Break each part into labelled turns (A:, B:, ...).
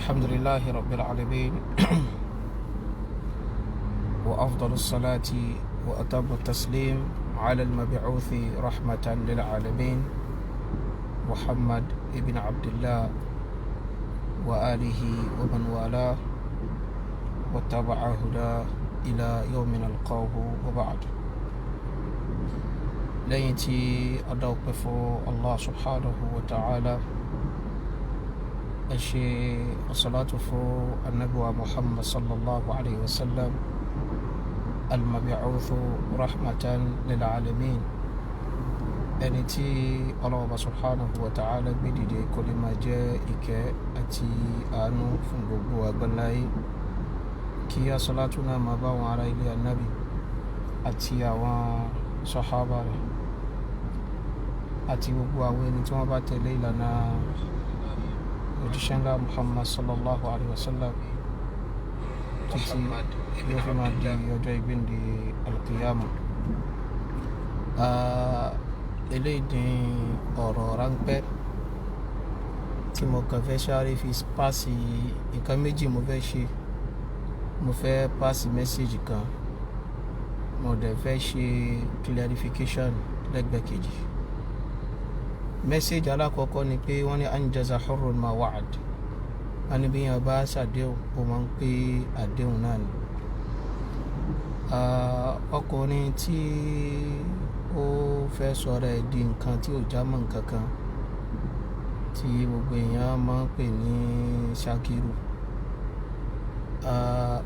A: الحمد لله رب العالمين وأفضل الصلاة وأتم التسليم على المبعوث رحمة للعالمين محمد ابن عبد الله وآله ومن والاه واتبع هداه إلى يوم نلقاه وبعد. لينتي أدوقف الله سبحانه وتعالى الصلاة فو النبوة محمد صلى الله عليه وسلم المبعوث رحمة للعالمين ẹni tí Allah subhanahu wa ta'ala gbé dìde kó lè máa jẹ́ ìkẹ́ àti àánú fún gbogbo àgbáláyé, kí as-salatu náà máa bá wọn ará ilé Ànábì àti àwọn sàhábà rẹ̀ àti gbogbo àwọn ẹni tí wọ́n bá tẹ̀lé ìlànà òjíṣẹ́ ńlá Muhammad sallallahu alaihi wasallam títí yóò fi máa di ọjọ́ ìgbéǹde al-qiyama. Eléyìí ni ọ̀rọ̀ ráńpẹ́ tí mo kàn fẹ́ sáré fi pàṣẹ nǹkan méjì mo fẹ́ ṣe. Mo fẹ́ pàṣẹ mẹ́sẹ̀jì kan, mo dẹ̀ fẹ́ ṣe clarification lẹ́gbẹ̀ẹ́ kejì. Mẹ́sẹ̀jì alákọ̀ọ́kọ́ ni pé wọ́n ní anjaza hurrun ma wa'ad. Wọ́n ní bí yẹn bá ṣàdéhùn ó máa ń pé àdéhùn náà ni. Ọkùnrin tí ó fẹ́ sọ̀rọ̀ ẹ̀ di nǹkan tí ò já mọ́ nǹkan kan tí gbogbo èèyàn máa ń pè ní Ṣakiru,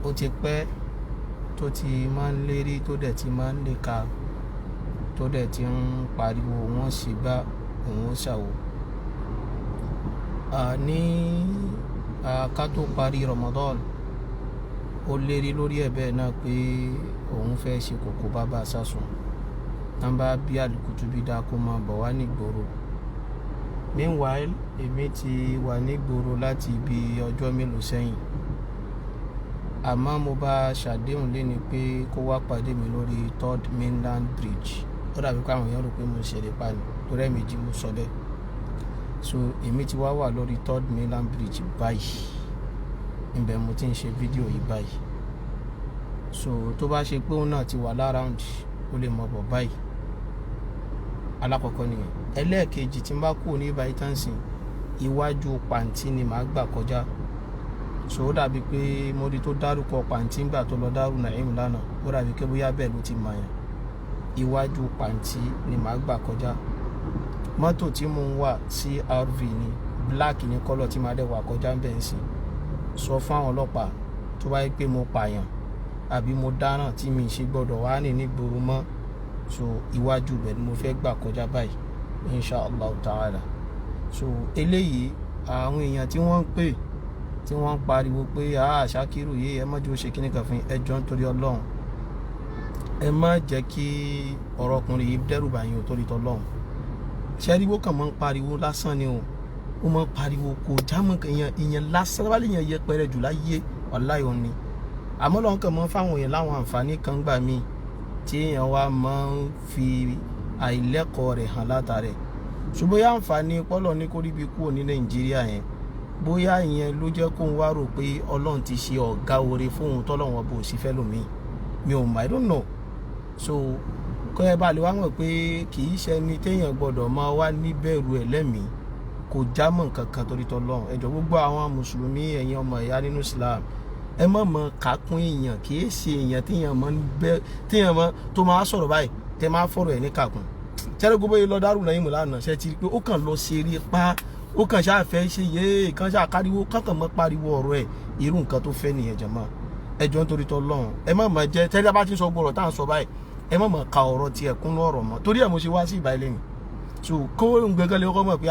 A: ó ti pẹ́ tó ti máa ń lérí, tó dẹ̀ ti máa ń léka, tó dẹ̀ ti ń pariwo wọ́n sì gbá òun ṣàwò. Ní ká tó parí Ramadan ó lérí lórí ẹ̀ bẹ́ẹ̀ náà pé òun fẹ́ ṣe kòkó bàbá sásùn, nàmbá bí àlùkùtù bí dáa kó máa bọ̀ wá nígboro. Meanwhile èmi ti wà nígboro láti ibi ọjọ́ mélòó sẹ́yìn, àmọ́ mo bá ṣàdéhùn léni pé kó wá pàdé mi lórí 3rd Mainland Bridge. Ó dàbí pé àwọn èèyàn rò pé mo ṣeré pa ni, torí ẹ̀ẹ̀mejì mo sọ bẹ́ẹ̀. So èmi ti wá wà lórí 3rd Mainland Bridge báyìí, ibẹ̀ mo ti ń ṣe fídíò yìí báyìí. So tó bá ṣe pé òun náà ti wà láràùnd ó lè mọ̀ bọ̀ báyìí. Alákọ̀ọ́kọ́ nìyẹn. Ẹlẹ́ẹ̀kejì, tí n bá kúrò ní ibà ìtànsìn, iwájú pàǹtí ni màá gbà kọjá. So ó dàbí pé mo rí tó dárúkọ pàǹtí ńgbà tó lọ Daaru Naim lánàá, ó dàbí pé bóyá bẹ́ẹ̀ ló ti mọ̀ yẹn. Iwájú pàǹtí ni màá gbà kọjá. Mọ́tò tí mo ń wà CRV ni, black ní kọ́lọ̀ tí màá dẹ̀ wà kọjá ń bẹ̀ ń sìn. Sọ fún àwọn ọlọ́pàá tó bá yẹ pé mo pààyàn àbí mo dáràn tí mi ṣe gbọ́dọ̀ wá ní nígboro mọ́. So iwájú bẹ̀ ni mo fẹ́ gbà kọjá báyìí insha Allah ta'ala. So eléyìí àwọn èèyàn tí wọ́n ń pè, tí wọ́n ń pariwo pé Ṣakiru yìí ẹ má jẹ́ ó ṣe kíní kan fún ẹjọ́ nítorí Ọlọ́run, ẹ má jẹ́ kí ọ̀rọ̀ ọkùnrin yìí dẹ́rù bá yín torí t'Ọlọ́run. Ṣẹ́ríwó kàn máa ń pariwo lásán ni o, ó máa ń pariwo kò jámọ́ ìyẹn lásán, wálé yẹn yẹpẹrẹ jù láyé wàláhì òun ni. Àmọ́ Ọlọ́run kàn máa ń fáwọn èèyàn láwọn àǹfààní kan gbà míì tí èèyàn wá máa ń fi àìlẹ́kọ̀ọ́ rẹ̀ hàn látàrẹ̀. Ṣùgbọ́n bóyá àǹfààní pọ́lọ̀ ní kó rí bí kúrò ní Nàìjíríà yẹn, bóyá ìyẹn ló jẹ́ kóun wá rò pé Ọlọ́run ti ṣe ọ̀gá oore fóun tọ́lọ́run ọba ò sí fẹ́ lòmíì. Mi ò mọ̀, I don't know. So kọ́ ẹ bá lè wá mọ̀ pé kì í ṣe ẹni téèyàn gbọ́dọ̀ máa wá níbẹ̀rù ẹ̀ lẹ́mìí, kò já mọ́ nǹkan kan torí t'Ọlọ́run. Ẹ jọ̀ọ́ gbogbo àwọn mùsùlùmí, ẹ̀yin ọmọ ìyá nínú Islam, ẹ má mọ̀ kákún èèyàn, kì í ṣe èèyàn téèyàn mọ̀ tó máa sọ̀rọ̀ báyìí tẹ́ máa fọ̀rọ̀ ẹ̀ ní kàkún. Ṣẹ́rí gbogbo yìí lọ Daaru Naim lánàá, ṣe ti rí pé ó kàn lọ ṣeré pa, ó kàn ṣáà fẹ́ ṣe yéé kan ṣáà káriwo, kankan mọ́ pariwo ọ̀rọ̀ ẹ̀, irú nǹkan tó fẹ́ nìyẹn jàmáà. Ẹ jọ̀ọ́ nítorí t'Ọlọ́run ẹ má mọ̀ jẹ́ tẹ́lẹ̀ bá ti sọ gbọ́rọ̀ tá à ń sọ báyìí, ẹ má mọ̀ ka ọ̀rọ̀ tiẹ̀ kún ọ̀rọ̀ mọ́, torí ẹ̀ mo ṣe wá sí ìbáyìí lẹ́yìn. So kó gbẹ̀ngàn lè kọ́ mọ̀ pé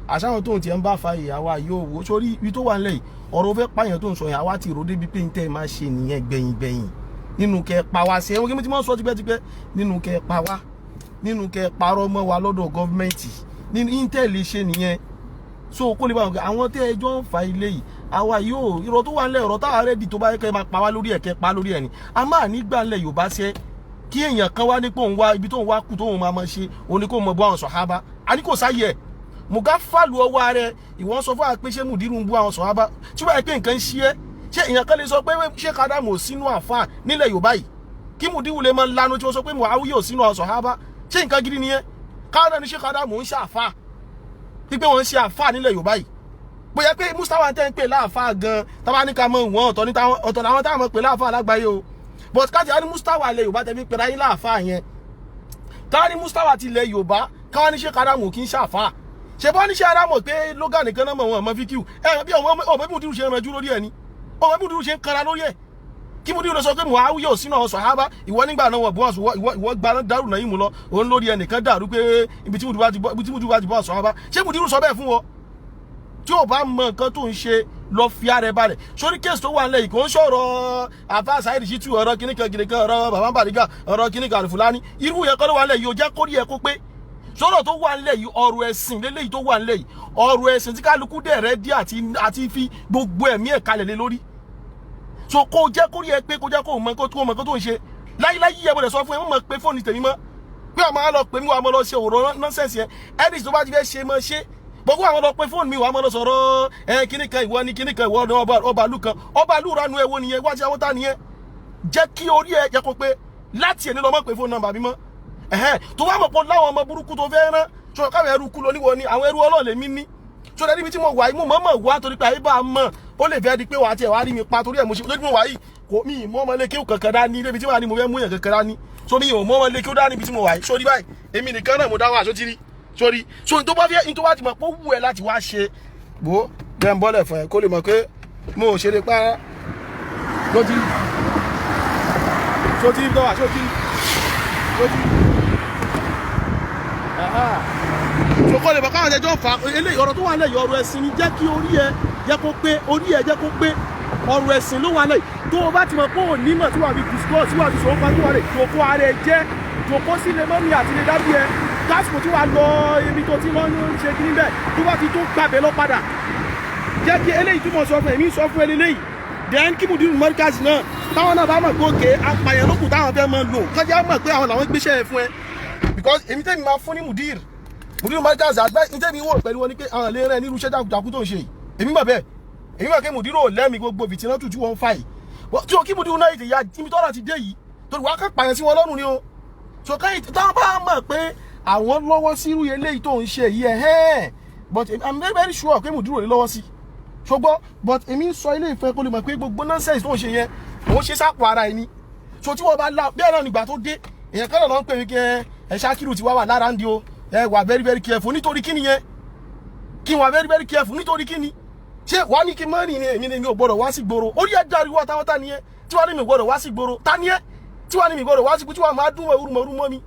A: àṣàwọn tóun tiẹ̀ ń bá fa ìyàwó yóò wo sórí ibi tó wà nílẹ̀ yìí, ọ̀rọ̀ fẹ́ pààyàn tó ń sọ yẹn àwa ti rò débi pé ń tẹ́ ẹ máa ṣe nìyẹn gbẹ̀yìn nínú kẹ́ pa wá sí ẹ̀wọ̀n kí mo ti máa ń sọ tipẹ́tipẹ́, nínú kẹ́ pa wá, nínú kẹ́ parọ́ mọ́ wa lọ́dọ̀ gọ́ọ̀mẹ̀ntì, nínú intel ṣe nìyẹn. So kó lè bá wọn pé àwọn tẹ́ ẹjọ́ ń fa ilé yìí, àwa yóò irọ́ tó wà nílẹ̀, ọ̀rọ̀ táwa rẹ́dì tó bá yẹ kẹ́ máa pa wá lórí ẹ̀ kẹ́ pa lórí ẹ̀ ni. A máa nígbà ńlẹ̀ Yorùbá ṣẹ́ kí èèyàn kan wá nípò òun wá ibi tóun wá kú tóun máa ṣe òun ni kó mọ bọ́ àwọn sàhábà, a ní kò sáyé ẹ̀.
B: mugafalu ọwọ́ ààrẹ ìwọ́n sọ fún wa pé ṣé mùdírù ń bú àwọn sọ̀hábà tí wọ́n yẹ pé nǹkan ṣí ẹ́ ṣé èèyàn kan lè sọ pé ṣé kádàmù sínú àfáà nílẹ̀ Yorùbá yìí kí mùdírù lè máa lanu tí wọ́n sọ pé Muawiya ò sínú àwọn sọ̀hábà ṣé nǹkan gidi nìyẹn káwọn ní ṣé kádàmù ń ṣe àfáà pípé wọ́n ń ṣe àfáà nílẹ̀ Yorùbá yìí bóyá pé Mustafa tẹ́ ń pè láàfáà gan tábà ní ká mọ wọn ọ̀tọ̀ làwọn táwọn pè láàfáà lágbàáyé o but káàtì á ní Mustafa ilẹ̀ Yorùbá tẹ́ fi pèrè ayé láàfáà yẹn táwọn ní Mustafa ti ilẹ̀ Yorùbá káwọn ní ṣé kádàmù kì í ṣàfáà ṣe bọ́ ní ṣe ara mọ̀ pé logan nìkan náà mọ̀ wọn àmọ́ fíkíù bí ọmọ bí Mudiru ṣe rànjú lórí ẹ̀ ni ọmọ bí Mudiru ṣe ń kanra lórí ẹ̀ kí Mudiru sọ pé Muawiya ò sínú àwọn sàhábà ìwọ nígbà náà wọ̀ bọ́ ìwọ gba dàrú náà yìí mú lọ òun lórí ẹnìkan dàrú pé ibi tí Mudiru bá ti bọ́ sàhábà ṣé Mudiru sọ bẹ́ẹ̀ fún wọn tí ò bá mọ nǹkan tó ń ṣe lọ fi ara ẹ balẹ̀ sórí kéèsì tó wà nílẹ̀ yìí kò ń sọ̀rọ̀ àfa Saheed Shittu ọ̀rọ̀ kìnnìkan ọ̀rọ̀ Baba Bariga ọ̀rọ̀ kìnnìkan Al-Fulani irú yẹn kọ́ ló wà nílẹ̀ yìí ò jẹ́ kórìí ẹ kó pé sọ̀rọ̀ tó wà nílẹ̀ yìí ọ̀rọ̀ ẹ̀sìn lélẹ́yìí tó wà nílẹ̀ yìí ọ̀rọ̀ ẹ̀sìn tí kálukú dẹ̀ rẹ́ dí àti fi gbogbo ẹ̀mí ẹ̀ kalẹ̀ lé lórí so kó jẹ́ kó rí ẹ pé kó jẹ́ kó mọ kó tó ń ṣe láyé ẹ bọ̀dẹ̀ sọ fún ẹ mọ̀ mọ̀ pé fóònù tèmi mọ́ pé àmọ́ á lọ pè mí wà á mọ́ lọ ṣe òrò nọ́sẹ̀sì ẹ edis tó bá ti fẹ́ ṣe mọ́ ṣe gbogbo àwọn lọ pé fóònù mi wà á mọ́ lọ sọ̀rọ̀ kíníkan ìwọ ni kíníkan ìwọ ni ọbalú kan ọbalú ranu ẹ wo nìyẹn wájú àwọn tá nìyẹn jẹ́ kí orí ẹ jẹ́ kó pé láti ẹni lọ mọ́ pé fóònù nọ́mbà mi mọ́ tó wá mọ̀ pọ̀ láwọn ọmọ burúkú tó fẹ́ rán tó káwọn ẹrú kú lọ níwọ ni àwọn ẹrú ọlọ́ọ̀lẹ̀ mi ní tó dẹ̀ níbi tí mo wà yìí mo mọ̀ wá torí pé àyè bá a mọ̀ ó lè fẹ́ di pé wàá tiẹ̀ wá rí mi pa torí ẹ̀ mo ṣe lójú mo wà yìí kò mí mọ́ ọmọ lékè kankan dání níbi tí wàá ní mo fẹ́ mú yàn kankan dání so mi ò mọ́ ọmọ lékè ó dání níbi tí mo wà yìí sórí báyìí èmi nìkan náà mo dá wà sótìrí sórí so ní tó bá fẹ́ ní tó bá ti mọ̀ pé ó wù ẹ́ láti wá ṣe bó jẹ́ ń bọ́lẹ̀ fún ẹ kó lè mọ̀ pé mo ò ṣeré pa sótìrí tó wà sótìrí sọkọ lè bọ káwọn ẹjọ́ fà eléyìí ọ̀rọ̀ tó wà lẹ́yìn ọ̀rọ̀ ẹ̀sìn ni jẹ́ kí orí ẹ jẹ́ kó pé ọ̀rọ̀ ẹ̀sìn ló wà lẹ́yìn tó o bá ti mọ̀ pé ò nímọ̀ tí wàá fi discuss tí wàá fi sọ̀rọ̀ pàtó wà lè jòkó ara ẹ jẹ́ jòkó sí lè mọ́mí àti lè dábì ẹ lásìkò tí wàá lọ ibi tó ti lọ́ọ́ ṣe kí níbẹ̀ tó bá ti tó gbàbẹ̀ lọ padà jẹ́ kí eléyìí túmọ̀ sọ fún èmi sọ fún eléyìí then kí Mudiru Markaz náà táwọn náà bá mọ̀ pé òkè apààyàn lókù táwọn fẹ́ máa lò kọjá mọ̀ pé àwọn làwọn gbéṣẹ́ ẹ̀ fún ẹ because èmi tẹ́mi máa fún ní Mudiru Markaz advice ní tẹ́mi wò pẹ̀lú wọn ni pé àwọn lè rẹ̀ nírú iṣẹ́ jàkújàkú tó ń ṣe yìí èmi mọ̀ bẹ́ẹ̀ èmi mọ̀ pé Mudiru ò lẹ́mi gbogbo fìtínà tù tí wọ́n ń fà yìí tí o kí Mudiru náà ìdè ya ibi tọ́lá ti dé yìí torí wàá kàn pààyàn sí wọn lọ́rùn ni o so káyìn táwọn bá mọ̀ pé àwọn lọ́wọ́ sírú eléyìí tó ń ṣe yìí but I'm very very sure pé Mudiru ò lè lọ́wọ́ sí ṣùgbọ́n but èmi ń sọ ilé ìfẹ́ kó lè mọ̀ pé gbogbo nonsense tó ń ṣe yẹn òun ṣe sápò ara ẹni so tí wọ́n bá la bẹ́ẹ̀ náà nígbà tó dé èèyàn kan náà lọ ń pè mí kí ẹ Ṣakiru ti wà lára ń di o ẹ wà very very careful nítorí kíni yẹn kí wà very very careful nítorí kíni ṣé wàá ní kí n má rìn ní èmi ni mi ò gbọdọ̀ wá sí gbòòrò orí ẹ dàrú wà táwọn tá ni yẹn tí wàá ní mi gbọdọ̀ wá sí gbòòrò tá ni yẹn tí wàá ní mi gbọdọ̀ wá sí tí wàá máa dún orúmọrú mọ́ mi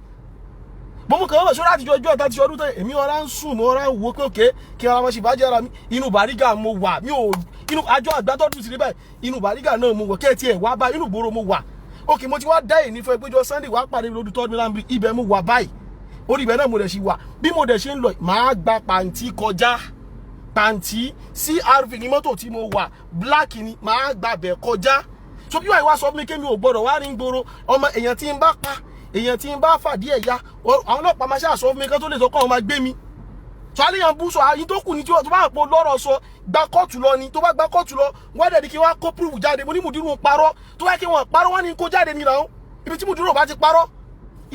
B: mo mú kàn wọ́n sọ́ra àtijọ́ ọjọ́ ìta ti ọdún tẹ́ èmi ọ̀rá ń sùn mo ọ̀rá ń wo pé òkè kí ara wọn ṣì bá jẹ́ ara mi inú Bariga mo wà mi ò inú àjọ àgbátọ́dún sí ní báyìí inú Bariga náà mo wọ̀ kí ẹ tiẹ̀ wá báyìí inú gbòòrò mo wà òkè mo ti wá dá èyí nífẹ̀ẹ́ péjọ Sunday wàá pàdé lórí Third Mainland Bridge ibẹ̀ mo wà báyìí orí ibẹ̀ náà mo dẹ̀ ṣì wà bí mo dẹ̀ ṣe ń lọ màá gba pàǹtí kọjá pàǹtí CRV ní mọ́tò tí mo wà black ni màá gba bẹ̀ kọjá so bí wàá sọ fún mi kémi ò gbọdọ̀ wá rí ń gbòòrò ọmọ èèyàn tí ń bá pa èèyàn tí ń bá fàdí ẹ̀yà àwọn ọlọ́pàá máa ṣàṣọ fún mi kán tó lè sọ kọ́ ọ máa gbé mi so àléyàn bú sọ àyín tó kù ní tí wọ́n bá pọ̀ lọ́rọ̀ sọ gba kóòtù lọ ni tó bá gba kóòtù lọ wọ́n dẹ̀ di kí wọ́n kó proof jáde mo ní Mudiru parọ́ tó wá kí wọ́n parọ́ wọ́n ní kó jáde ní ìlànà ibi tí Mudiru bá ti parọ́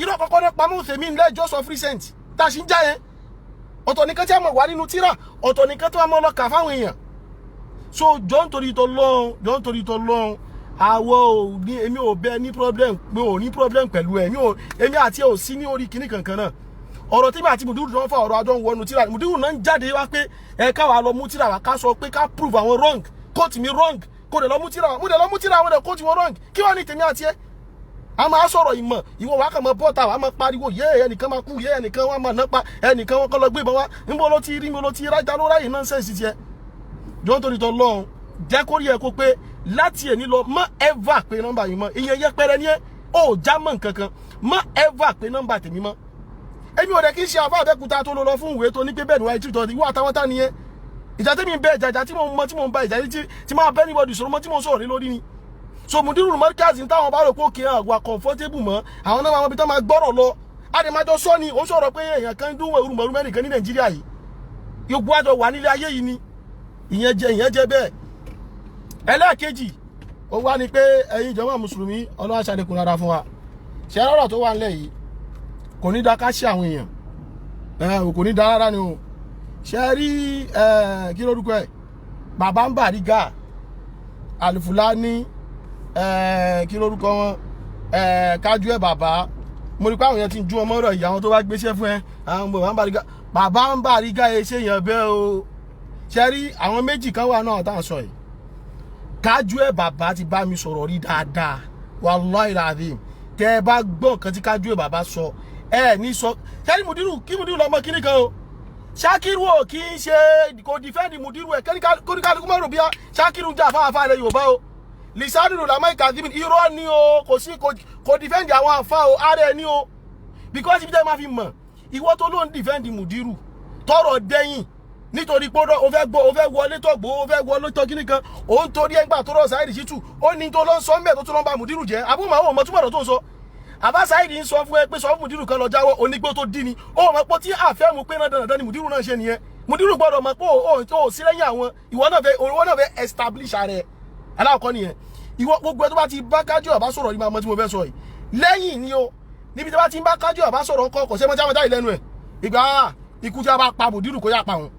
B: irọ́ kọ́kọ́ ní pamọ́ òsèmí ńlẹ̀ just of recent tá a sì ń já yẹn ọ̀tọ̀ nìkan tí a mọ̀ wá nínú tíra ọ̀tọ̀ nìkan tó wà mọ́ lọ kà fáwọn èèyàn so jọ́ nítorí tọ́lọ́run àwọ̀ ò ní èmi ò bẹ ní problem pé ò ní problem pẹ̀lú ẹ̀ èmi àti ẹ̀ ò sí ní orí kinní kankan náà ọ̀rọ̀ tí mi àti Mudiru tó ń fa ọ̀rọ̀ àjọ ń wọnú tíra Mudiru náà ń jáde wá pé ẹ káwa lọ mú tíra wá ká sọ pé ká prove àwọn wrong court mi wrong kó dẹ̀ lọ mú tíra wá mo dẹ̀ lọ mú tíra àwọn dẹ̀ court wọn wrong kí wọ́n ní tèmi àti ẹ̀ a máa sọ̀rọ̀ ìmọ̀ ìwọ wàá kàn mọ́ bọ́ta wàá máa pariwo yé ẹnìkan máa kú yé ẹnìkan wọn máa nápa ẹnìkan wọn kọ́ lọ gbé ìbọn wá níbo ló ti rí níbo ló ti rájà ló ráyè nonsense tiẹ̀ jọ́ nítorí tọ́ lọ́hùn jẹ́ kó rí ẹ kó pé láti ẹni lọ mọ́ ever pé nọ́mbà yìí mọ́ ìyẹn yẹpẹrẹ ni ẹ ò já mọ́ nǹkan kan mọ́ ever pé nọ́mbà tèmi mọ́ èmi ò dẹ̀ kí n ṣe àbá Abẹ́òkúta tó lọ fún ìwé tó ní pé bẹ́ẹ̀ ni wáyé tí ìwọ àtàwọn tá nìyẹn ìjà tẹ́mi bẹ ìjà tí mo mọ tí mo ń ba ìjà tí máa bẹ́ níbọ̀dì sọ̀rọ̀ mọ́ tí mo sọ̀rọ̀ lórí ni so Mudiru Markaz táwọn bá rò pé òkè àgbà comfortable mọ́ àwọn náà wọn bí tán máa gbọ́rọ̀ lọ àdèmájọ sọ ni ó sọ̀rọ̀ pé èèyàn kan dún orúmọ̀rú mẹ́rin kan ní Nàìjíríà yìí gbogbo àjọ wà nílé ayé yìí ni ìyẹn jẹ́ bẹ́ẹ̀. Ẹlẹ́ẹ̀kejì ó wá ní pé ẹ̀yin jàmá mùsùlùmí Ọlọ́run ṣàlékún dára fún wa ṣe ọ̀rọ̀ tó wà nílẹ̀ yìí kò ní dá ká ṣe àwọn èèyàn kò ní dá rárá ni o ṣe rí kí lórúkọ ẹ̀ bàbá ń Bariga Alifulani kí lórúkọ wọn kájú ẹ̀ bàbá mo rí pé àwọn yẹn ti ń jú ọmọ rẹ̀ yìí àwọn tó bá gbéṣẹ́ fún ẹ àwọn bàbá ń Bariga ẹ ṣe èèyàn bẹ́ẹ̀ o ṣe rí àwọn méjì kan wà náà tá à ń sọ yìí kájú ẹ̀ bàbá ti bá mi sọ̀rọ̀ rí dáadáa wallahi alazim tẹ́ ẹ bá gbọ́ nǹkan tí kájú ẹ̀ bàbá sọ ẹ ní sọ ṣẹ́ni Mudiru kí Mudiru lọ́mọ kíní kan o Ṣakiru ò kì í ṣe kò dìfẹ́ǹdì Mudiru ẹ̀ kóníkálukú mọ́ rò bí Ṣakiru ń jà fáfá ilẹ̀ Yorùbá o Lisanu lamai kadhibin irọ́ ni o kò dìfẹ́ǹdì àwọn àfá o ààrẹ ni o because ibi tẹ́ máa fi mọ̀ ìwọ tó ló ń dìfẹ́ǹdì Mudiru tọrọ dẹ́yìn nítorí pé o fẹ́ wọlé tọ̀gbọ́ o fẹ́ wọlé tọ́ kíní kan o ń torí ẹgbà tó rọ̀ Saheed Shittu ó ní tó lọ ń sọ mẹ́ tó tún lọ ń ba Mudiru jẹ́ abúmọ̀ àwọn ọmọ túbọ̀ tó ń sọ àbá Saheed ń sọ fún ẹ pé sọ fún Mudiru kan lọ jáwọ́ onígbó tó dín ni ó mọ̀ pé tí àfẹ́ mu pé náà dandan ni Mudiru náà ṣe nìyẹn Mudiru gbọ́dọ̀ mọ̀ pé ó sí lẹ́yìn àwọn ìwọ náà fẹ́ establish ààrẹ aláwọ̀kọ́ nìyẹn ìwọ gbogbo ẹ tó bá ti bá Kájú Bàbá sọ̀rọ̀ yìí máa mọ tí mo fẹ́ sọ yìí lẹ́yìn ni o níbi tó bá ti ń bá Kájú Bàbá sọ̀rọ̀ ńkọ́ kò sẹ́mọ́ jáwọ́ jáde lẹ́nu ẹ̀ ìgbà ikú tí a bá pa Mudiru kó yá pa wọn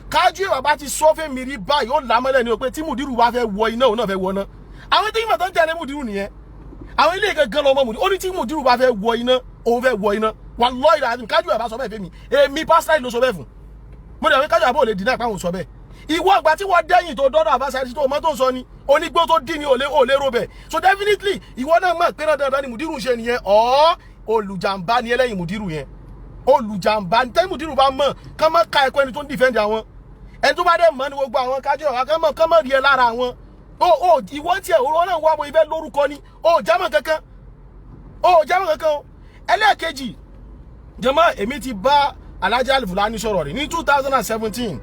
B: Kájú Bàbá ti sọ fẹ́ mi rí báyìí ó lámọ́lẹ̀ ni o pé tí Mudiru bá fẹ́ wọ iná òun náà fẹ́ wọ iná àwọn tí ìmọ̀ tó ń tẹ̀lé Mudiru nìyẹn àwọn ilé gangan lọmọ Mudiru ó ní tí Mudiru bá fẹ́ wọ iná òun fẹ́ wọ iná wallahi alazim Kájú Bàbá sọ bẹ́ẹ̀ fẹ́ mi èmi pásítọ̀ ló sọ bẹ́ẹ̀ fún mo dẹ̀ wí Kájú Bàbá ò lè dínà ìpáhùn sọ bẹ́ẹ̀ ìwọ àgbà tí wọ́n dẹ́yìn tó dọ́dọ̀ àbá Saheed tó mọ́ tó ń sọ ni onígbó tó dín ní òlé robẹ̀ so definitely ìwọ náà mọ̀ pé dandan ni Mudiru ṣe nìyẹn olùjàmbá ni ẹlẹ́yìn Mudiru yẹn olùjàmbá ní tẹ́ Mudiru bá mọ̀ kán mọ́ ka ẹ̀kọ́ ẹni tó ń defend àwọn ẹni tó bá dẹ̀ mọ́ ní gbogbo àwọn Kájú Bàbá kán mọ́ rí ẹ lára àwọn ìwọ tiẹ̀ òun náà wà mọ́ ibẹ̀ lórúkọ ni jámọ̀ kankan o ẹlẹ́ẹ̀kejì jàmá èmi ti bá Alhaji Alifulani sọ̀rọ̀ rí ní 2017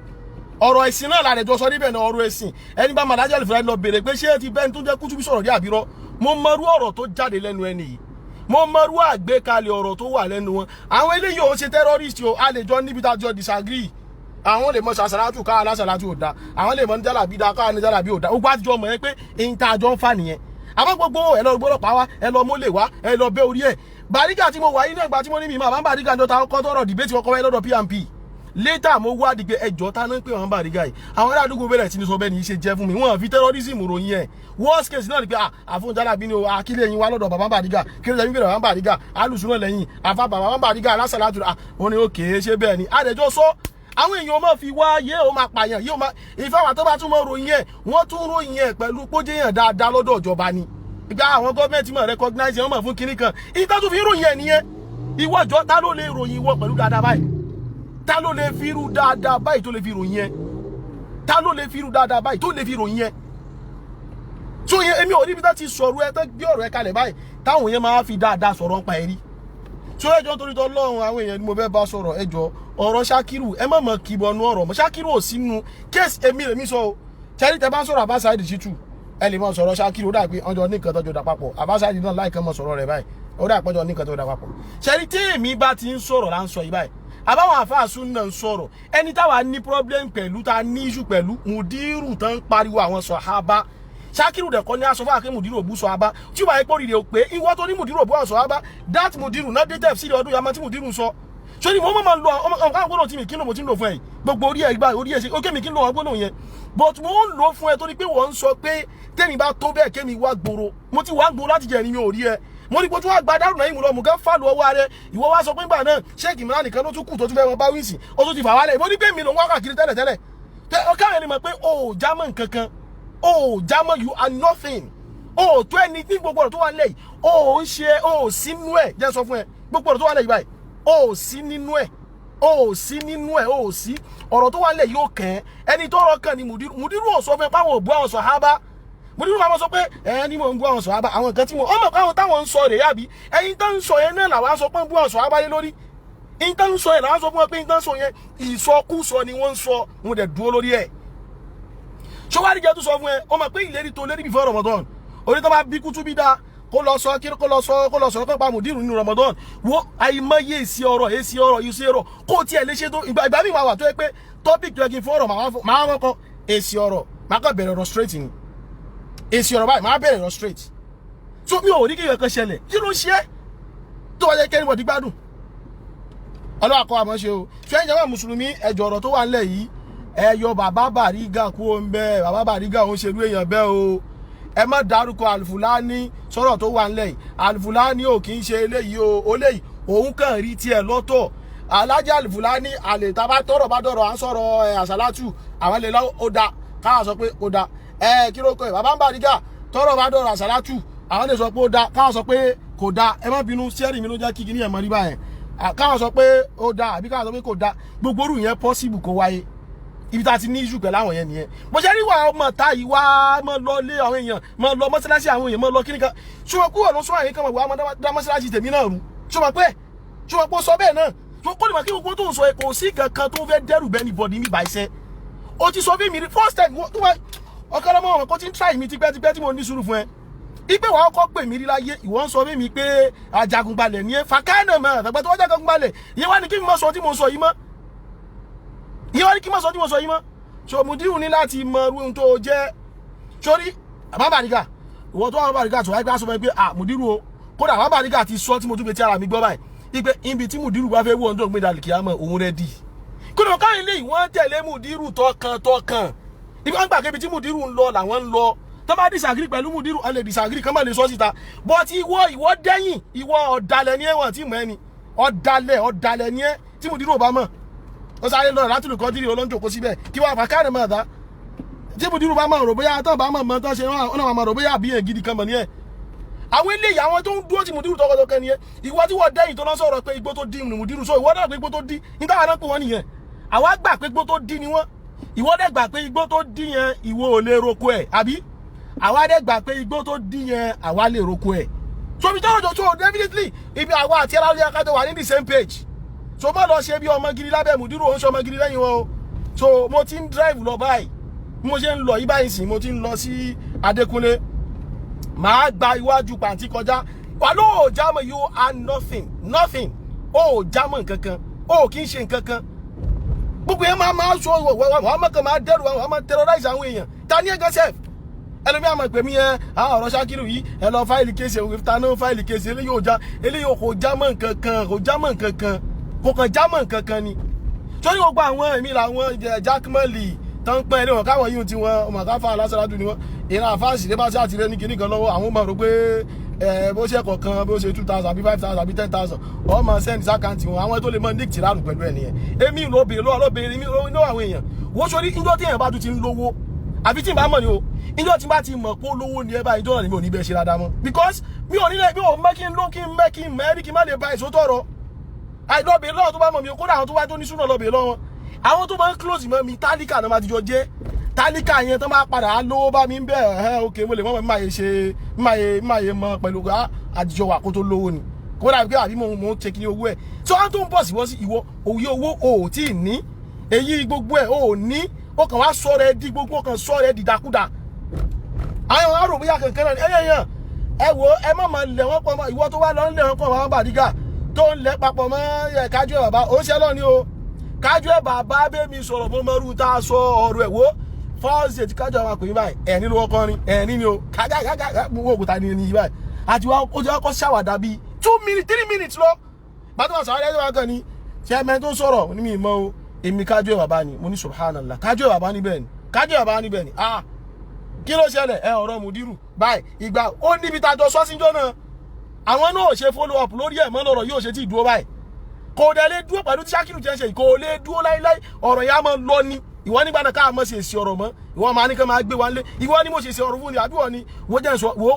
B: ọ̀rọ̀ ẹ̀sìn náà la rẹ̀ jọ sọ níbẹ̀ náà ọ̀rọ̀ ẹ̀sìn ẹni bá Alhaji Alifulani lọ bèèrè pé ṣé ti bẹ́ẹ̀ tó jẹ́ Kutubi sọ̀rọ̀ rí àbírọ́ mo mọrú ọ̀rọ̀ tó jáde lẹ́nu ẹni yìí mo mọrú àgbékalẹ̀ ọ̀rọ̀ tó wà lẹ́nu wọn àwọn eléyìí ò ṣe terrorist o a lè jọ níbi tá a jọ disagree àwọn lè mọ ṣàṣàlátù ká aláṣàlátù ò da àwọn lè mọ ní jálàbí da ká ní jálàbí ò da ó gbá jọ mọ̀ ẹ́ pé èyí tá a jọ ń fà nìyẹn àmọ́ gbogbo ẹ lọ gbọ́dọ̀ pa wá ẹ lọ mólè wá ẹ lọ bẹ́ orí ẹ̀ Bariga tí mo wà yín náà gbà tí mo ní mi máa Bariga ń dọ́ta ọkọ̀ tọrọ dìbẹ́tì ọkọ̀ wáyé lọ́dọ̀ PMP later mo wá dìgbẹ́ ẹjọ́ tá náà ń pè wọ́n Bariga yìí àwọn ará àdúgbò bẹ̀rẹ̀ sí ní sọ bẹ́ẹ̀ ni ṣe jẹ́ fún mi wọ́n fi terrorism ròyìn ẹ̀ worst case náà ni pé àfọ̀njálàbí ni o akílẹ̀ yín wá lọ́dọ̀ bàbá Bariga kí ló lẹ́yìn bẹ̀rẹ̀ bàbá Bariga alùsùn náà lẹ́yìn àfa bàbá Bariga alásàlátù wọn ni ó kéé ṣe bẹ́ẹ̀ ni àdẹjọ́ sọ àwọn èèyàn máa fi wá yé o máa pààyàn yóò máa ìfáwà tó bá tún mọ ròyìn ẹ̀ wọ́n tún ròyìn ẹ̀ pẹ̀lú pójéyàn dáadáa lọ́dọ̀ ìjọba ni ìgbà àwọn gọ́ọ̀mẹ̀ntì mọ̀ recognize wọn mọ̀ fún kinní kan ìta tún fi ròyìn ẹ̀ nìyẹn ìwọ́jọ́ ta ló lè ròyìn ìwọ pẹ̀lú dáadáa báyìí ta ló lè fi irú dáadáa báyìí tó lè fi ròyìn ẹ̀ ta ló lè fi irú dáadáa báyìí tó lè fi ròyìn ẹ̀ tó yẹ èmi ò níbi tá ti sọ̀rọ̀ ẹ tó gbé ọ̀rọ̀ ẹ kalẹ̀ báyìí táwọn yẹn máa fi dáadáa sọ̀rọ̀ ń pa ẹ̀rí tí ó ẹjọ́ torí tọ́lọ́run àwọn èèyàn ni mo fẹ́ bá sọ̀rọ̀ ẹjọ́ ọ̀rọ̀ Ṣakiru ẹ má mọ̀ kìbọnú ọ̀rọ̀ mọ́ Ṣakiru ò sínú kéèsì èmi sọ o tẹ́rí tẹ́ bá ń sọ̀rọ̀ àbá Saheed Shittu ẹ lè mọ̀ sọ̀rọ̀ Ṣakiru ó dà pé ọjọ́ nìkan tọ́jọ́ dà papọ̀ àbá Saheed náà láìkan mọ̀ sọ̀rọ̀ rẹ̀ báyìí ó dà pọ́jọ́ nìkan tọ́jọ́ dà papọ̀ ṣẹ́rí tí èmi bá ti ń sọ̀rọ̀ là ń sọ yìí báyìí àbáwọn àfáàsùn náà ń sọ̀rọ̀ ẹni táwa ní problem pẹ̀lú ta ní issue pẹ̀lú Mudiru tán ń pariwo àwọn sọ̀hábà Ṣakiru dẹ̀ kọ́ ní aṣọ fún àkẹ́ Mudiru òbú sọ̀hábà tí wàá pọ̀ rírẹ̀ pé ìwọ tó ní Mudiru òbú àwọn sọ̀hábà that Mudiru náà dé tẹ̀ sí ọdún yamma tí Mudiru sọ so ni mo máa ń lo ọmọ gbọ́dọ̀ tí mi kí n lò mo ti ń lò fún ẹ gbogbo orí ẹ gbà orí ẹ ṣe ókè mi kí n lò wọn gbọ́dọ̀ yẹn but mo ń lò fún ẹ torí pé wọ́n ń sọ pé tẹ́mi bá tó bẹ́ẹ̀ kémi wá gbòòrò mo ti wá gbòòrò láti jẹ́ ẹni mi ò rí ẹ mo ní pé tí wọ́n gba Daaru Naim lọ mú ká fàlù ọwọ́ rẹ ìwọ wá sọ pé ńgbà náà Sheikh Imran nìkan ló tún kù tó tún fẹ́ wọn bá wíìsì ó tún ti fà wálẹ̀ mo ní pé mi ló ń wá káàkiri tẹ́lẹ̀ ọkàn rẹ ni mọ̀ pé o ò jámọ́ nǹkankan o ò jámọ́ you are nothing o ò tó ẹni ní gbogbo ọ̀rọ̀ tó wà lẹ́yìn o ò ń ṣe o ò sínú ẹ̀ jẹ́ sọ fún ẹ gbogbo ọ̀rọ̀ tó wà lẹ́yìn báyìí o ò sí nínú ẹ̀ o ò sí nínú ẹ̀ o ò sí ọ̀rọ̀ tó wà lẹ́yìn yóò kàn ẹni tó rọ̀ kàn ní Mudiru ò sọ fún ẹ páwọn ò bú àwọn sọ̀hábà Mudiru máa sọ pé ẹni mò ń bú àwọn sọ̀hábà àwọn nǹkan tí mo ọmọ káwọn táwọn ń sọ rèé àbí ẹyin tó ń sọ yẹn náà làwọn sọ pé ń bú àwọn sọ̀hábà lé lórí ẹyin tó ń sọ yẹn làwọn sọ fún wọn pé ẹyin tó ń sọ yẹn ìsọkúsọ ni wọ́n ń sọ wọn dẹ̀ dúró lórí ẹ̀ ṣọwárí jẹ́ tó sọ fún ẹ ọmọ pé ìlérí tó lérí before Ramadan orí tó bá bí Kutubi dá kó lọ sọ pé pa Mudiru nínú Ramadan wo àìmọye èsì ọ̀rọ̀ yìí ọ̀rọ̀ kó tiẹ̀ lè ṣe tó ìgbà mi wà tó yẹ pé topic tó yẹ kí n fọ́rọ̀ máa wọ́n kọ́ èsì ọ̀rọ̀ máa kàn bẹ̀rẹ̀ ọ̀rọ̀ straight ni èsì ọ̀rọ̀ báyìí máa bẹ̀rẹ̀ ọ̀rọ̀ straight so mi ò rí kí kankan ṣẹlẹ̀ kí ló ṣe tó wáyé kẹ́ni bọ̀dí gbádùn ọlọ́wà kọ́ àmọ́ ṣe o ṣé ẹ̀yin jàmá mùsùlùmí ẹ̀jọ̀ ọ̀rọ̀ tó wà nílẹ̀ yìí ẹ yọ bàbá Bariga kú o ń bẹ́ẹ̀ bàbá Bariga òun ṣerú èèyàn bẹ́ẹ̀ o ẹ má dárúkọ Alfulany sọ̀rọ̀ tó wà nílẹ̀ yìí Alfulany ò kì í ṣe eléyìí o léyìí òun kàn rí tiẹ̀ lọ́tọ̀ Alhaji Alfulany àlè tàbá tọrọ bá dọ̀rọ̀ à ń sọ̀rọ̀ àṣàlátù àwọn lè lọ ó da káwọn sọ pé ó da kí ló kọ ẹ bàbá Bariga tọrọ bá dọ̀rọ̀ àṣàlátù àwọn lè sọ pé ó da káwọn sọ pé kò da ẹ má bínú sẹ́rì mi ló jẹ́ kí kíní ẹ̀ mọ́ rí báyẹn káwọn sọ pé ó da àbí káwọn sọ pé kò da gbogbo orú yẹn possible kó wáyé ibi tá a ti ní issue pẹ̀lú àwọn yẹn nìyẹn bó ṣe rí wà ọmọ ta yìí wá mọ lọ lé àwọn èèyàn mọ lọ mọ́sálásí àwọn èèyàn mọ lọ kíní kan ṣùgbọ́n kúrò ló sọ àyè kan mọ̀ wá mọ dá mọ́sálásí tèmi náà rú ṣùgbọ́n pé ó sọ bẹ́ẹ̀ náà tó kó lè mọ̀ kí gbogbo tó ń sọ kò sí kankan tó fẹ́ dẹ́rù bẹ́ẹ̀ ní bọ̀dì ní ìbàṣẹ́ ó ti sọ fún mi rí first time tó wá ọ̀kan lọ́mọ ọmọ kó ti ń try mi tipẹ́tipẹ́ tí mo ní sùúrù fún ẹ ipe wàá kọ́ pè mí rí láyé ìwọ ń sọ fún mi pé ajagunbalẹ̀ ni ẹ fàkànnà mọ́ àtàgbà tó wọ́n jagunbalẹ̀ ìyẹn wá ní kí n má sọ tí mo sọ yìí mọ́ so Mudiru ní láti mọ ohun tó jẹ́ sórí bàbá Bariga ìwọ tó wà Bariga tó wáyé pé a sọ fún mi pé Mudiru o kódà bàbá Bariga ti sọ tí mo tún fi ti ara mi gbọ́ báyìí ipe ibi tí Mudiru bá fẹ́ wọ́n tó gbé dalẹ̀ kí á mọ̀ òun rẹ̀ dì kódà káyìn lè wọ́n tẹ̀lé Mudiru tọkàntọkàn ibi wọ́n gbà kébi tí Mudiru ń lọ làwọn ń lọ tó bá disagree pẹ̀lú Mudiru a lè disagree kán má lè sọ síta but ìwọ dẹ́yìn ìwọ ọ̀dàlẹ̀ ni ẹ̀wọ̀n tí mọ̀ ẹni ọ̀dàlẹ̀ ni ẹ tí Mudiru ò bá mọ̀ ó sáré lọ látùlù kan dírí olóńjò kó síbẹ̀ kí wọ́n àfàkàrẹ̀ mọ̀ ọ̀dá tí Mudiru bá mọ̀ rò bóyá tó bá mọ̀ tán ṣe wọ́n máa rò bóyá àbíyàn gidi kan mọ̀ ní ẹ̀ àwọn eléyìí àwọn tó ń dúró tí Mudiru tọkọtọkọ ni ẹ ìwọ tí wọ́n dẹ́yìn tó lọ sọ̀rọ̀ pé igbó tó dí ni Mudiru sọ ìwọ náà pé igbó tó dí nígbà wọn náà pé wọ́n nìyẹn àwa gbà pé igbó tó dí ni wọ́n ìwọ dẹ̀ gbà pé igbó tó dí yẹn ìwọ ò lè roko ẹ̀ àbí àwa dẹ̀ gbà pé igbó tó dí yẹn àwa lè roko ẹ̀ so ibi tọ́rọ̀ jọ so definitely ibi àwa àti ẹ̀rọ ayé akájọ wà ní the same page so má lọ ṣe bí ọmọ gidi lábẹ́ Mudiru òun ṣe ọmọ gidi lẹ́yìn wọn o so mo ti ń drive lọ báyìí mo ṣe ń lọ yí báyìí sí mo ti ń lọ sí Adékúnlé màá gba iwájú pàǹtí kọjá wà ló ò jámọ́ you are nothing ó ò jámọ́ nǹkankan ó kì í ṣe nǹkankan gbogbo yẹn máa sọ wọ́n mọ̀kàn máa dẹ́rù wọ́n máa terrorize àwọn èèyàn ta ní ẹgbẹ́ sef ẹlòmí àmọ̀ pè mí ẹ ọ̀rọ̀ Ṣakiru yìí ẹ lọ fáìlì kéèsì òun ta náà fáìlì kéèsì eléyìí kò jámọ́ nǹkankan kò kàn jámọ́ nǹkankan ni torí gbogbo àwọn èmi làwọn jákèmọ́lì tó ń pẹ́ ilé wọn káwọn yìí ti wọn ọmọ káfà alásàládù ni wọn ìran àfáàsì lè bá ṣe àtìlẹ́ ní kinní kan lọ́wọ́ àwọn ọmọ rò pé bó ṣe kọ̀ọ̀kan bó ṣe 2,000 àbí 5,000 àbí 10,000 ọmọ send sákàǹtì wọn àwọn tó lè mọ nick tìránù pẹ̀lú ẹ̀ nìyẹn èmi lóbìnrin lóbìnrin mi ló àwọn èèyàn wọ́n sọ ní ìjọ tí èèyàn bá tún ti ń lówó àbí tí n bá mọ̀ ni o ìjọ tí n bá ti mọ̀ pé olówó ni ẹ bá ìjọ náà ni mi ò ní bẹ́ẹ̀ ṣe dáadáa mọ́ because mi ò nílẹ̀ bí òun mẹ́kí ń ló kí ń mẹ́kí mẹ́rí kí má lè ba èso tọrọ àìlọ́bìnrin lọ́wọ́ tó bá mọ̀ mi kódà àwọn tó bá tó ní súnà lọ́bìnrin lọ́wọ́ àwọn tó máa ń close mọ́ mi tálíkà náà máa ti jọ jẹ́ tálíkà yẹn tó máa padà lówó bá mi ń bẹ̀ ẹ̀ ok mo lè mọ́ máa yẹ mọ́ pẹ̀lú àdìjọ wà kó tó lówó ni kódà pé àbí mo ń ṣe kí ní owó ẹ̀ tí wọ́n tó ń bọ̀ sí wọ́n sí ìwọ òye owó ò tí ì ní èyí gbogbo ẹ̀ ò ní ó kàn wá sọ rẹ di gbogbo kan sọ rẹ dìdàkudà àwọn arò bóyá kankan náà ẹyẹyàn ẹ wo ẹ má máa lẹ̀ wọ́n pọ̀ mọ́ ìwọ tó wá lọ ń lẹ̀ wọ́n pọ̀ mọ́ Bariga tó ń lẹ̀ papọ̀ mọ́ Kájú ẹ̀ bàbá ó ṣẹ́ lọ ni o Kájú ẹ̀ bàbá bẹ́ẹ̀ mi sọ̀rọ̀ mo mọ irú tá a sọ ọ̀rọ̀ ẹ̀ wo fọ́ọ̀sì tí Kájú àwọn akùnrin báyìí ẹ̀ nílò ọkọrin ẹ̀ ní ni o kájà gbogbo òkúta ní ní báyìí àti wá ó ti wá kọ́ ṣàwàdà bíi 2 minutes 3 minutes lọ bàtà wà sàwádà ẹ̀dọ́ kan ni ṣe ẹ̀mẹ́ tó ń sọ̀rọ̀ ní mi mọ́ o èmi Kájú ẹ̀ bàbá ni mo ní subhanallah Kájú ẹ̀ bàbá níbẹ̀ ni Kájú ẹ̀ bàbá níbẹ̀ ni kí ló ṣẹlẹ̀ ẹ ọ̀rọ̀ Mudiru báyìí ìgbà ó níbi tàjọ sọ́síjọ́ náà àwọn náà ṣe follow up lórí ẹ̀ mọ́ lọ́rọ̀ yóò ṣe tí ìdúró báyìí kò dẹ̀ lè dúró pẹ̀lú tí Ṣakiru jẹ́ ṣe kò lè dúró láíláí ọ̀rọ̀ yà máa lọ ni ìwọ nígbà náà káà mọ́ ṣe èsì ọ̀rọ̀ mọ́ ìwọ máa ní kán máa gbé wa lé ìwọ ni mo ṣe èsì ọ̀rọ̀ fún ni àbí wọ́n ni wọ́n jẹ́ sọ wo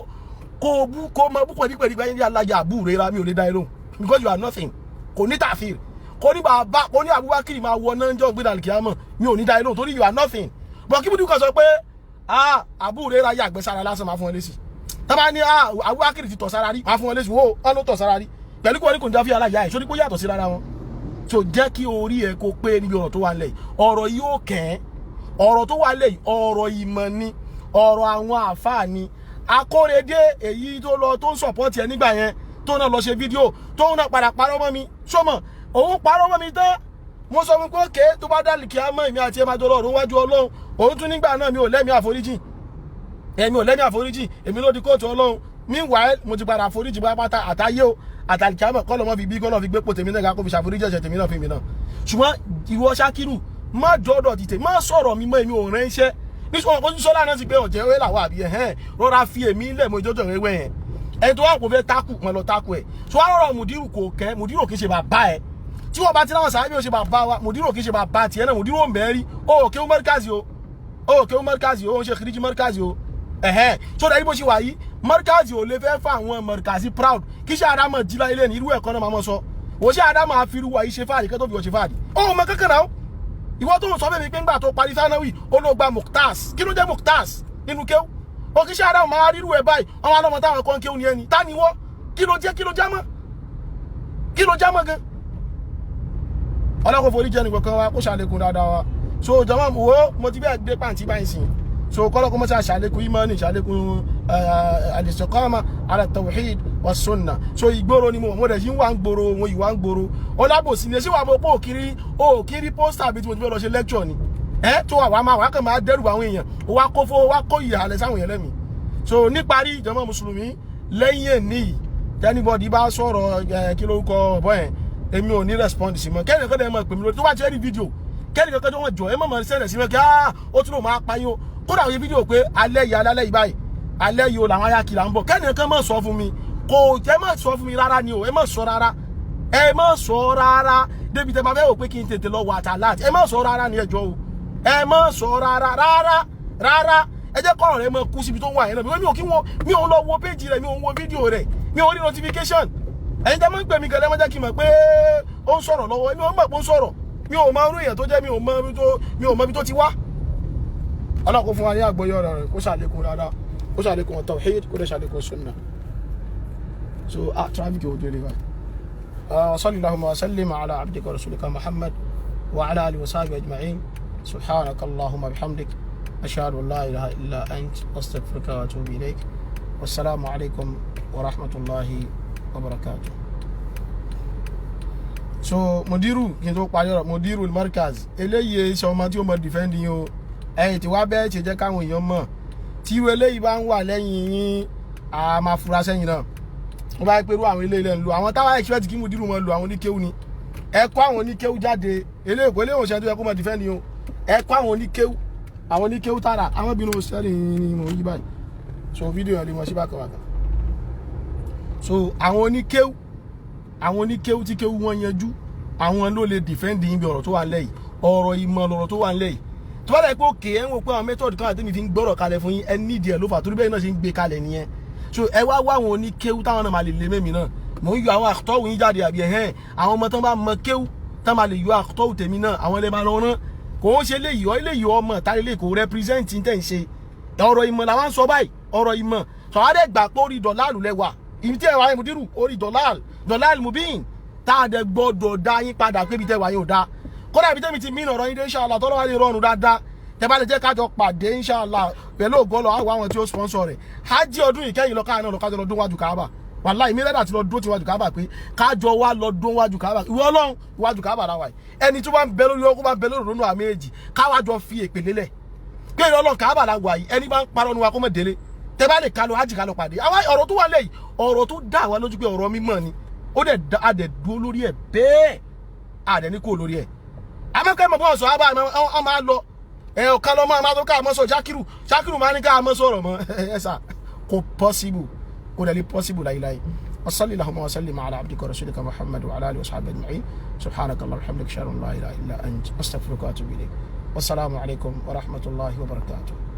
B: kò mọ bú pẹ̀lú báyìí ní alájà àbú rẹ̀ ra mi ò lè dá irun because you are nothing kò ní tàfíìr kò ní bàbá kò ní Abubakar máa wọ náà ń jọ gbé dàlùkì àmọ́ mi ò ní dá irun torí you are nothing bọ̀ kí Mudiru kan sọ pé àbú rẹ̀ ra yàgbẹ́ sára lásán máa fún wọn lésì tábà ní Abubakar ti tọ̀ sára rí máa fún wọn lésì wo wọn ló tọ̀ sára rí pẹ̀lú kí wọ́n ní kò ní já fi aláya ẹ̀ sórí pé yàtọ̀ sí rárá wọn so jẹ́ kí orí ẹ kó pé níbi ọ̀rọ̀ tó wà nílẹ̀ ọ̀rọ̀ yóò kẹ́ ọ̀rọ̀ tó wà nílẹ̀ ọ̀rọ̀ ìmọ̀ ni ọ̀rọ̀ àwọn àfáà ni Akórèdé èyí tó lọ tó ń support ẹ nígbà yẹn tó náà lọ ṣe fídíò tó náà padà parọ́ mọ́ mi sọmọ òun parọ́ mọ́ mi tán mo sọ fún pé òkè tó bá dálì kí á mọ èmi àti ẹ máa jọlọ ọ̀run wájú Ọlọ́run òun tún nígbà náà mi ò lẹ́mìí àforíjì èmi ló di kóòtù Ọlọ́run meanwhile mo ti padà àforíjì bá pátá àtayé o àtàlìkí àmọ̀ kọ́ lọ́mọ fi bí kọ́lọ́ fi gbé pò tèmi náà kó fi ṣàforíjì ẹ̀ṣẹ̀ tèmi náà fún mi náà ṣùgbọ́n ìwọ Ṣakiru má jọ́dọ̀ tètè má sọ̀rọ̀ mi mọ́ èmi ò ránṣẹ́ nítorí wọn kò sọ́lá náà ti pé ọ̀jẹ̀ wẹ́ làwọn àbí ẹ̀hẹ́n rọra fi èmi lẹ̀ mọ́ ìjọ́jọ́ rẹ̀ wẹ̀ yẹn ẹni tó wà kó fẹ́ tákù wọn lọ tákù ẹ̀ tó wá rọrọ̀ Mùdírù kò kẹ́ Mùdírù kì í ṣe bàbá ẹ̀ tí wọ́n bá ti láwọn sàábì ó ṣe bàbá wa Mùdírù kì í ṣe bàbá tiẹ̀ náà Mùdírù ò mẹ́rí ó kéwú mọ́ríkàzì ó ń ṣe kìrìjì mọ́ríkàzì ó ẹ̀hẹ́n tó dẹ̀ bó ṣe wà yìí mọ́ríkàzì ò lè fẹ́ fún àwọn mọ́ríkàzì proud kí ṣe àdámọ̀ jílá ilé ní irú ẹ̀kọ́ náà máa mọ́ sọ wò ṣe àdámọ̀ àfirúwà yìí ṣe fáàdì kẹ́ tó fi wọ́n ṣe fáàdì ó mọ kankan náà ìwọ tó ń sọ fẹ́mi pé ńgbà tó parí sánáwì olóògbà muktas kí ló jẹ́ muktas nínú kéwú ó kí ṣe àdámọ̀ máa rírú ẹ̀ báyìí àwọn alọ́mọ táwọn kan kéwú ni ẹni tá ni wọ́ kí ló jámọ́ gan ọlọ́kọ̀ forí jẹ́ nìkan kan wa kó ṣàlékún dáadáa wa so jọmọ́ wo mo ti bẹ́ẹ̀ gbé pàǹtí báyìí sìn so kọ́lọ́kọ́ mọ́ sí ṣàlékún ìmánì ṣàlékún al-istiqama ala tawhid wa sunna so ìgboro ni mo dẹ̀ sí wà ń gboro wọn ìwà ń gboro ọlábòsí ni ṣé wà mọ́ pé òkiri pósítà bí tí mo ti fẹ́ lọ ṣe lecture ni tó wà máa wà kàn máa dẹ́rù àwọn èèyàn ó wá kó fó wá kó ìhàlẹ̀ sáwọn èèyàn lẹ́mìí so níparí jọmọ́ mùsùlùmí lẹ́yìn èní tẹ́nibọ́dì bá sọ̀rọ̀ kí lórúkọ ọ̀bọ̀ yẹn èmi ò ní respond sí mọ́ kẹ́nìkan dẹ̀ mọ̀ pè mí lórí tó bá ti rí fídíò kẹ́nìkan tó wọ́n jọ ẹ mọ̀ sẹ́rẹ̀ sí mọ́ kí ó tún lò máa pa yín o kódà òye fídíò pé alẹ́ yìí báyìí alẹ́ yìí o làwọn ayáki là ń bọ̀ kẹ́nìkan mọ̀ sọ fún mi kò jẹ́ mọ̀ sọ fún mi rárá ni o ẹ mọ̀ sọ rárá débi tẹ́ máa fẹ́ wò pé kí n tètè lọ wà tàlá ẹ mọ̀ sọ rárá ni ẹjọ́ o ẹ mọ̀ sọ rárá ẹ jẹ́ kọ́ ọ̀rẹ́ mọ̀ kú síbi tó wà yẹn náà mi ò lọ wo péjì rẹ̀ mi ò wo fídíò rẹ̀ mi ò rí notification ẹ̀yin tẹ́ mọ́ ń pè mí gẹ́lẹ́ mọ́ jẹ́ kí n mọ̀ pé ó ń sọ̀rọ̀ lọ́wọ́ mi ò mọ̀ pé ó ń sọ̀rọ̀ mi ò mọ irú èèyàn tó jẹ́ mi ò mọ ibi tó ti wá ọlọ́kùn fún wa ní àgbọ́yọ̀ rẹ̀ kó ṣàlékún dáadáa kó ṣàlékún tawhid kó dẹ̀ ṣàlékún sunna so traffic ojú ilé wa sallallahu wa sallim ala abdika rasulika Muhammad wa ala alihi wa sahbihi ajma'in subhanaka allahumma bihamdik ashhadu an la ilaha illa ant astaghfiruka wa atubu ilayk wassalamu alaikum wa rahmatullahi wabarakatuh. So Mudiru kí n tó parí ọ̀rọ̀ Mudiru Markaz eléyìí iṣẹ́ ọmọ tí ó mọ defend yín o ẹ̀yin tí wá bẹ́ẹ̀ ṣe jẹ́ káwọn èèyàn mọ̀ tí irú eléyìí bá ń wà lẹ́yìn yín a máa fura sẹ́yìn náà wọ́n bá pẹ̀lú àwọn eléyìí lẹ́nu lo àwọn táwa expect kí Mudiru mọ̀ lo àwọn oníkéwú ni ẹ kọ́ àwọn oníkéwú jáde eléyìí eléyìí òṣèlú tó yẹ kó mọ defend yín o ẹ kọ́ àwọn oníkéwú tààrà àwọn obìnrin òṣèlú ni mo yí báyìí so fídíò yẹn lè mọ̀ sí bákan so àwọn oníkéwú tí kéwú wọn yanjú àwọn ló lè defend yín bí ọ̀rọ̀ tó wà lẹ́yìn ọ̀rọ̀ ìmọ̀ lọ̀rọ̀ tó wà lẹ́yìn tó bá dẹ̀ pé òkè ẹ̀ ń wò pé àwọn method kan àti mi fi ń gbọ́rọ̀ kalẹ̀ fún yín ẹ nídìí ẹ̀ ló fà torí bẹ́ẹ̀ náà ṣe ń gbé kalẹ̀ nìyẹn so ẹ wá àwọn oníkéwú táwọn náà máa lè lé mẹ́mi náà mò ń yọ àwọn àkọ́tọ̀wù yín jáde àbí ẹ̀hẹ́n àwọn ọmọ tán bá mọ kéwú tán máa lè yọ àkọ́tọ̀wù tèmi náà àwọn ẹlẹ́ máa lọ rán kò ń ṣe léyìí ọmọ táyé lè kò represent tẹ̀ ń ṣe ọ̀rọ̀ ìmọ̀ làwọn sọ báyìí ọ̀rọ̀ ìmọ̀ sọ̀rọ̀ gbà pé orí dọ̀láàlù lẹ́wà ibi tí ẹ wà Mudiru orí dọ̀láàlù mubin tá a dẹ̀ gbọ́dọ̀ dá yín padà pé ibi tẹ́ wà yín ò dá kódà ibi tẹ́mi ti mí ọ̀rọ̀ yín dé inshallah tọ́lọ́ wá lè rọrùn dáadáa tẹ́ bá lè jẹ́ kájọ pàdé inshallah pẹ̀lú ògbọ́lọ̀ àwọn àwọn tí ó sponsor rẹ̀ hajj ọdún ìkẹyìn lọ káàánú lọ kájọ lọ dún wájú Kaaba wàláhì mi rẹ́dà ti lọ dún wájú Kaaba pé kájọ wá lọ dún wájú Kaaba ìwọ Ọlọ́run wájú Kaaba ra wà yìí ẹni tó bá ń bẹ lórí ọkọ̀ bá ń bẹ lórí ronú àmì èjì káwájọ fi èpè lélẹ̀ pé Ọlọ́run Kaaba la wà yìí ẹni bá ń parọ́ nu wa kó mọ̀ délé tẹ́ bá lè kálọ hajj kálọ pàdé àwọn ọ̀rọ̀ tó wà lẹ́yìn ọ̀rọ̀ tó dá wa lójú pé ọ̀rọ̀ mímọ́ ni ó dẹ̀ adẹ̀ dúró lórí ẹ̀ bẹ́ẹ̀ adẹ̀ ní kó lórí ẹ̀ amẹ́kẹ́ mọ̀ bọ́ sọ abá ọmọ lọ ọ̀ká lọ máa tó ká àmọ́ sọ Ṣakiru máa ní ká àmọ́ sọ̀rọ̀ mọ́ ẹ̀sà kò possible kò dẹ̀ lè possible láíláí wasalli lahumma wasallim ala abdika rasulika Muhammad wa ala alihi wa sahbihi ajma'in subhanakallah walhamdulillah ashhadu an la ilaha illa ant astaghfiruka wa atubu ilayk wassalamu alaikum wa rahmatullahi wa barakatuh.